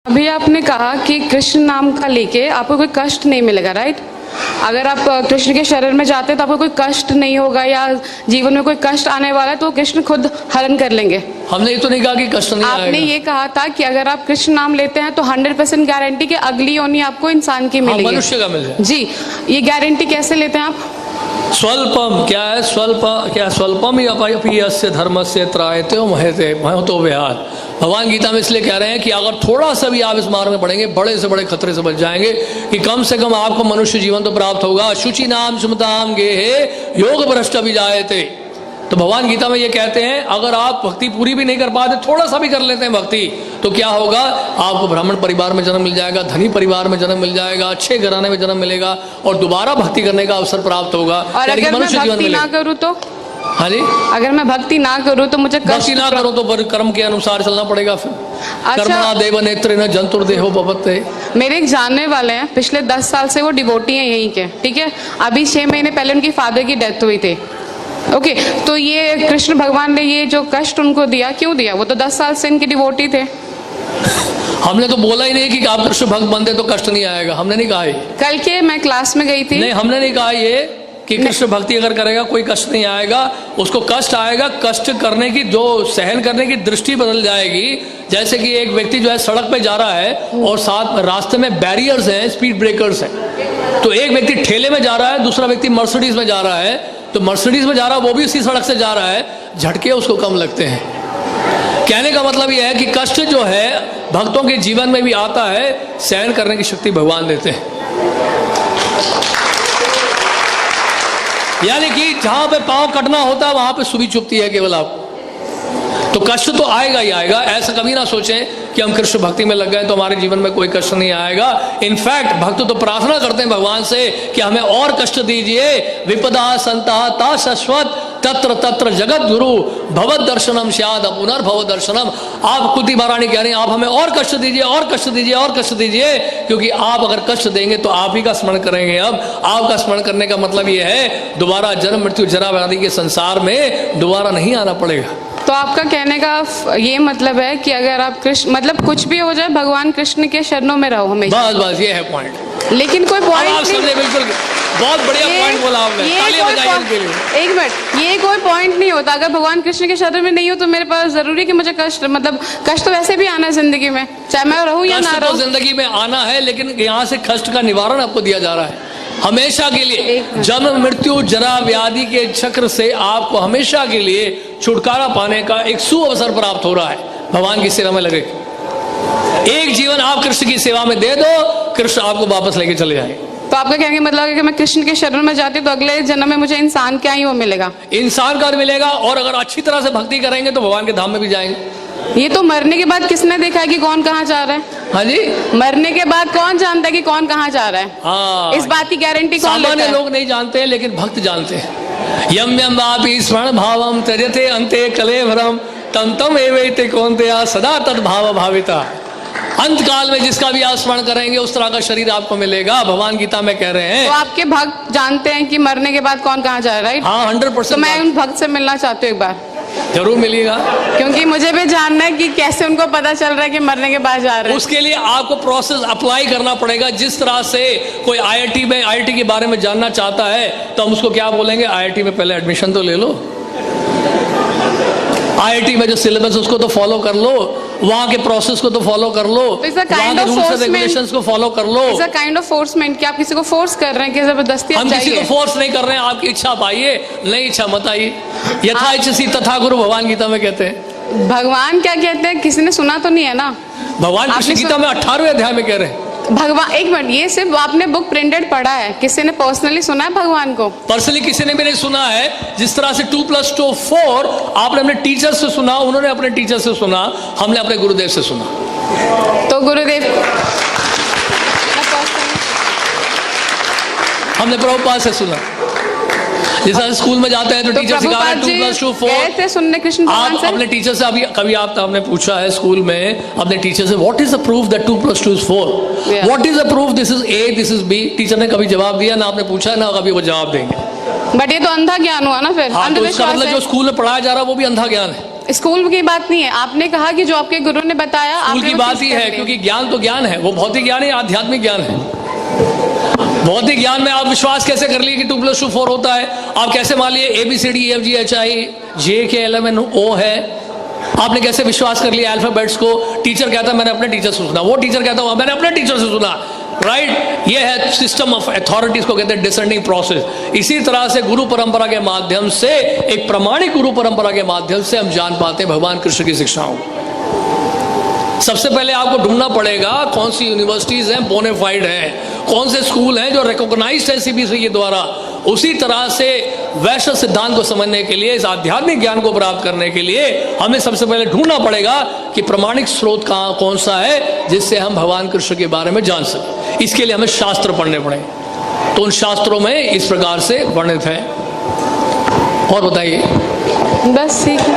अभी आपने कहा कि कृष्ण नाम का लेके आपको कोई कष्ट नहीं मिलेगा, राइट? अगर आप कृष्ण के शरण में जाते हैं तो आपको कोई कष्ट नहीं होगा, या जीवन में कोई कष्ट आने वाला है तो कृष्ण खुद हरण कर लेंगे। हमने ये तो नहीं कहा कि कष्ट नहीं आएगा। आपने ये कहा था कि अगर आप कृष्ण नाम लेते हैं तो 100% गारंटी कि अगली योनि आपको इंसान की मिलेगी, मनुष्य का मिल जाए। जी, ये गारंटी कैसे लेते हैं आप? स्वल्पम क्या है? स्वल्पम ही अपि यस्य धर्मस्य त्रायते महतो विहार। भगवान गीता में इसलिए कह रहे हैं कि अगर थोड़ा सा भी आप इस मार्ग में बढ़ेंगे, बड़े से बड़े खतरे से बच जाएंगे कि कम से कम आपको मनुष्य जीवन तो प्राप्त होगा। शुचि नाम सुमताम गेहे योग भ्रष्ट भी जायते। तो भगवान गीता में ये कहते हैं अगर आप भक्ति पूरी भी नहीं कर पाते, थोड़ा सा भी कर लेते हैं भक्ति, तो क्या होगा? आपको ब्राह्मण परिवार में जन्म मिल जाएगा, धनी परिवार में जन्म मिल जाएगा, अच्छे घराने में जन्म मिलेगा और दोबारा भक्ति करने का अवसर प्राप्त होगा। और अगर मैं भक्ति ना करूँ तो? हाँ जी, अगर मैं भक्ति ना करूँ तो मुझे भक्ति ना करो तो कर्म के अनुसार चलना पड़ेगा। फिर कर्मणा देव नेत्रेण जंतुर्देहो भवते। मेरे एक जानने वाले हैं, पिछले 10 साल से वो डिवोटी हैं यहीं के, ठीक है? अभी 6 महीने पहले उनकी फादर की डेथ हुई थी। ओके, तो ये कृष्ण भगवान ने ये जो कष्ट उनको दिया, क्यों दिया? वो तो 10 साल से इनके डिवोटी थे। हमने तो बोला ही नहीं कि आप कृष्ण भक्त बनते तो कष्ट नहीं आएगा, हमने नहीं कहा ये। कल के मैं क्लास में गई थी, नहीं, हमने नहीं कहा ये कि कृष्ण भक्ति अगर करेगा कोई कष्ट नहीं आएगा। उसको कष्ट आएगा, कष्ट करने की जो सहन करने की दृष्टि बदल जाएगी। जैसे कि एक व्यक्ति जो है सड़क पे जा रहा है और साथ रास्ते में बैरियर्स हैं, स्पीड ब्रेकर्स हैं, तो एक व्यक्ति ठेले में जा रहा है, दूसरा व्यक्ति मर्सिडीज में जा रहा है। तो मर्सिडीज में जा रहा है, वो भी उसी सड़क से जा रहा है, झटके उसको कम लगते हैं। कहने का मतलब यह है कि कष्ट जो है भक्तों के जीवन में भी आता है, सहन करने की शक्ति भगवान देते हैं। यानी कि जहां पे पांव कटना होता है वहां पे सुबह चुभती है केवल आपको। तो कष्ट तो आएगा ही आएगा, ऐसा कभी ना सोचें कि हम कृष्ण भक्ति में लग गए तो हमारे जीवन में कोई कष्ट नहीं आएगा। इनफैक्ट भक्त तो प्रार्थना करते हैं भगवान से कि हमें और कष्ट दीजिए। विपदा संता ता शाश्वत तत्र तत्र जगत गुरु भवद दर्शनम स्याद पुनर्भव दर्शनम। आप कुंती महारानी कह रही हैं आप हमें और कष्ट दीजिए, और कष्ट दीजिए, और कष्ट दीजिए, क्योंकि आप अगर कष्ट देंगे तो आप ही का स्मरण करेंगे। अब आपका स्मरण करने का मतलब यह है दोबारा जन्म मृत्यु जरा व्याधि के संसार में दोबारा नहीं आना पड़ेगा। तो आपका कहने का ये मतलब है कि अगर आप कृष्ण, मतलब कुछ भी हो जाए भगवान कृष्ण के शरणों में रहो हमेशा। बस बस ये है पॉइंट। लेकिन कोई पॉइंट नहीं, बिल्कुल बहुत बढ़िया पॉइंट बोला आपने, तालियां बजाइए इनके लिए। एक मिनट, ये कोई पॉइंट नहीं होता। अगर भगवान कृष्ण के शरण में नहीं हो तो मेरे पास जरूरी है कि मुझे कष्ट, मतलब कष्ट तो वैसे भी आना है जिंदगी में, चाहे मैं रहूं या ना रहूं। जिंदगी में आना है, लेकिन यहाँ से कष्ट का निवारण आपको दिया जा रहा है हमेशा के लिए। जन्म मृत्यु जरा व्याधि के चक्र से आपको हमेशा के लिए छुटकारा पाने का एक सुअवसर प्राप्त हो रहा है। भगवान की सेवा में लगे, एक जीवन आप कृष्ण की सेवा में दे दो, कृष्ण आपको वापस लेके चले जाएंगे। तो आपका कहने का मतलब है कि मैं कृष्ण के शरण में जाती तो अगले जन्म में मुझे इंसान क्या ही वो मिलेगा, इंसान का मिलेगा। और अगर अच्छी तरह से भक्ति करेंगे तो भगवान के धाम में भी जाएंगे। ये तो मरने के बाद किसने देखा है कि कौन कहाँ जा रहा है? हाँ जी, मरने के बाद कौन जानता है कि कौन कहाँ जा रहा है? हाँ, इस बात की गारंटी कौन लेता है? सामान्य लोग नहीं जानते हैं, लेकिन भक्त जानते हैं। यम यम वापि स्मरण भावम त्यजते अंते कलेवरम तम तम एवैते कौन्तेय सदा तद भाव भाविता। अंत काल में जिसका भी आप स्मरण करेंगे उस तरह का शरीर आपको मिलेगा। भगवान गीता में कह रहे हैं। तो आपके भक्त जानते हैं कि मरने के बाद कौन कहाँ जा रहा है, राइट? हाँ, 100%। तो मैं उन भक्त से मिलना चाहती हूँ एक बार। जरूर मिलेगा, क्योंकि मुझे भी जानना है कि कैसे उनको पता चल रहा है कि मरने के बाद जा रहे हैं। उसके लिए आपको प्रोसेस अप्लाई करना पड़ेगा। जिस तरह से कोई आईआईटी के बारे में जानना चाहता है तो हम उसको क्या बोलेंगे, आईआईटी में पहले एडमिशन तो ले लो, आईआईटी में जो सिलेबस उसको तो फॉलो कर लो, वहाँ के प्रोसेस को तो फॉलो कर लो, वहाँ के रूल्स एंड रेगुलेशंस को फॉलो कर लो। इट्स अ काइंड ऑफ फोर्समेंट कि आप किसी को फोर्स कर रहे हैं कि जबरदस्ती आप हम किसी को फोर्स नहीं कर रहे हैं, आपकी इच्छा आप आइए, नहीं इच्छा मत आइए। यथा इच्छसि तथा गुरु भगवान गीता में कहते हैं। भगवान क्या कहते हैं, किसी ने सुना तो नहीं है ना? भगवान कृष्ण गीता में 18वें अध्याय में कह रहे हैं। भगवान, एक मिनट, ये सिर्फ आपने बुक प्रिंटेड पढ़ा है, किसी ने पर्सनली सुना है भगवान को? पर्सनली किसी ने भी नहीं सुना है। जिस तरह से 2 + 2 4 आपने अपने टीचर से सुना, उन्होंने अपने टीचर से सुना, हमने अपने गुरुदेव से सुना। तो गुरुदेव, हमने प्रभुपाद से सुना। जैसा स्कूल में जाते हैं तो टीचर सिखा रहे हैं 2 + 2 4 सुनने कृष्ण भगवान से। अपने टीचर से कभी आपने पूछा है स्कूल में अपने टीचर से what is the proof that 2 + 2 is 4? What is the proof this is A this is B? Teacher ने कभी जवाब दिया ना, आपने पूछा ना कभी वो जवाब देंगे। बट ये तो अंधा ज्ञान हुआ ना फिर। हाँ, तो इसका मतलब जो स्कूल में पढ़ाया जा रहा है वो भी अंधा ज्ञान है। स्कूल की बात नहीं है, आपने कहा कि जो आपके गुरु ने बताया स्कूल आपने की वो बात चीज़ ही कर है, ली। क्योंकि ज्ञान तो ज्ञान है, वो भौतिक ज्ञान है, आध्यात्मिक ज्ञान है। भौतिक ज्ञान में आप विश्वास कैसे कर लिए कि 2+2 4 होता है? आप कैसे मान लिए ABCDEFGHIJ है? आपने कैसे विश्वास कर लिया अल्फाबेट्स को? टीचर कहता है मैंने अपने टीचर से सुना, वो टीचर कहता है मैंने अपने टीचर से सुना, राइट? ये है सिस्टम ऑफ अथॉरिटीज को कहते हैं डिसेंडिंग प्रोसेस। इसी तरह से गुरु परंपरा के माध्यम से, एक प्रामाणिक गुरु परंपरा के माध्यम से हम जान पाते हैं भगवान कृष्ण की शिक्षाओं को। सबसे पहले आपको ढूंढना पड़ेगा कौन सी यूनिवर्सिटीज हैं बोनेफाइड हैं, कौन से स्कूल हैं जो रिकॉग्नाइज्ड है CBSE के द्वारा। उसी तरह से वैष्णव सिद्धांत को समझने के लिए, इस आध्यात्मिक ज्ञान को प्राप्त करने के लिए हमें सबसे पहले ढूंढना पड़ेगा कि प्रामाणिक स्रोत कहाँ कौन सा है जिससे हम भगवान कृष्ण के बारे में जान सकें। इसके लिए हमें शास्त्र पढ़ने पड़ेंगे, तो उन शास्त्रों में इस प्रकार से वर्णित है। और बताइए। बस ठीक है।